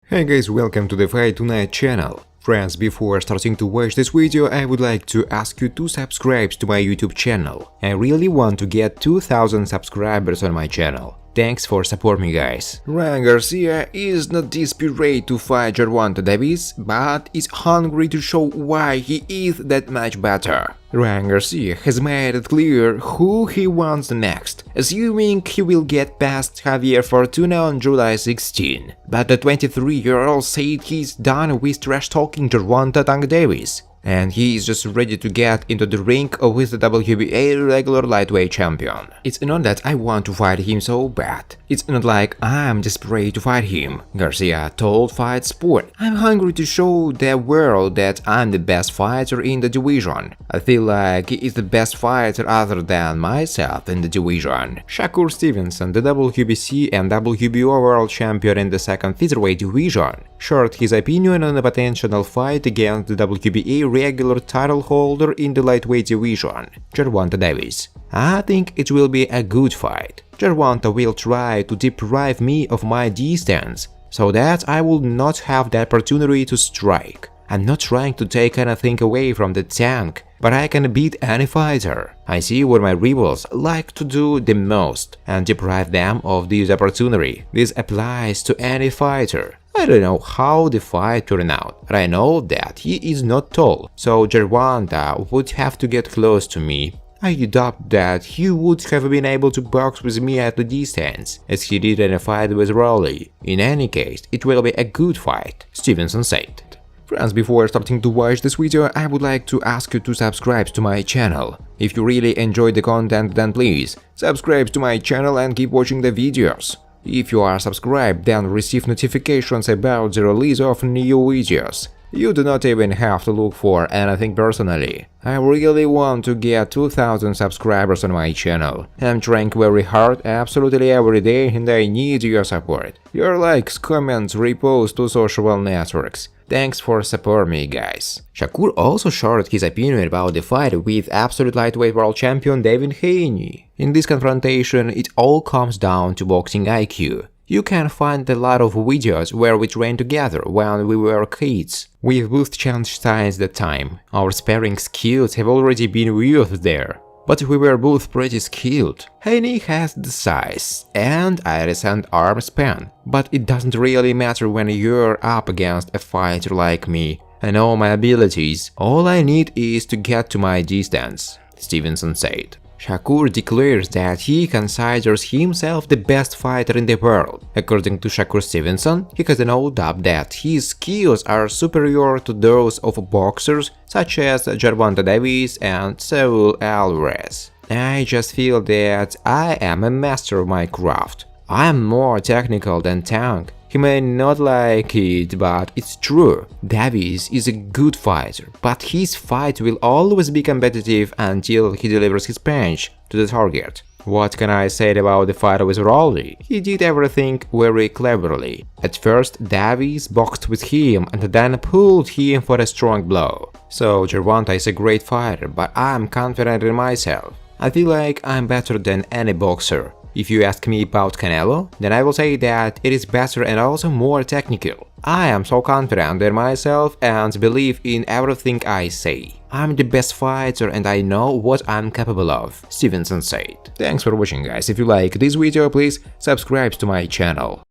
Hey guys, welcome to the Fight Tonight channel. Friends, before starting to watch this video, I would like to ask you to subscribe to my YouTube channel. I really want to get 2000 subscribers on my channel. Thanks for supporting me, guys. Garcia is not desperate to fight Gervonta Davis, but is hungry to show why he is that much better. Garcia has made it clear who he wants next, assuming he will get past Javier Fortuna on July 16. But the 23-year-old said he's done with trash-talking Gervonta Davis, and he is just ready to get into the ring with the WBA Regular lightweight champion. It's not that I want to fight him so bad. It's not like I'm desperate to fight him, Garcia told Fight Sport. I'm hungry to show the world that I'm the best fighter in the division. I feel like he is the best fighter other than myself in the division. Shakur Stevenson, the WBC and WBO world champion in the second featherweight division, shared his opinion on a potential fight against the WBA regular title holder in the lightweight division, Gervonta Davis. I think it will be a good fight. Gervonta will try to deprive me of my distance, so that I will not have the opportunity to strike. I'm not trying to take anything away from the tank, but I can beat any fighter. I see what my rivals like to do the most and deprive them of this opportunity. This applies to any fighter. I don't know how the fight turned out, but I know that he is not tall, so Gervonta would have to get close to me. I doubt that he would have been able to box with me at the distance, as he did in a fight with Rolly. In any case, it will be a good fight, Stevenson said. Friends, before starting to watch this video, I would like to ask you to subscribe to my channel. If you really enjoyed the content, then please subscribe to my channel and keep watching the videos. If you are subscribed, then receive notifications about the release of new videos. You do not even have to look for anything personally. I really want to get 2000 subscribers on my channel. I'm trying very hard absolutely every day and I need your support. Your likes, comments, reposts to social networks. Thanks for supporting me, guys. Shakur also shared his opinion about the fight with absolute lightweight world champion Haney. In this confrontation, it all comes down to boxing IQ. You can find a lot of videos where we trained together when we were kids. We've both changed since that time. Our sparring skills have already been used there. But we were both pretty skilled. Haney has the size and a recent arm span, but it doesn't really matter when you're up against a fighter like me. I know my abilities, all I need is to get to my distance, Stevenson said. Shakur declares that he considers himself the best fighter in the world. According to Shakur Stevenson, he has no doubt that his skills are superior to those of boxers such as Gervonta Davis and Saul Alvarez. I just feel that I am a master of my craft. I am more technical than Tank. He may not like it, but it's true. Davis is a good fighter, but his fight will always be competitive until he delivers his punch to the target. What can I say about the fight with Rolly? He did everything very cleverly. At first, Davis boxed with him and then pulled him for a strong blow. So Gervonta is a great fighter, but I'm confident in myself. I feel like I'm better than any boxer. If you ask me about Canelo, then I will say that it is better and also more technical. I am so confident in myself and believe in everything I say. I'm the best fighter and I know what I'm capable of, Stevenson said. Thanks for watching, guys. If you like this video, please subscribe to my channel.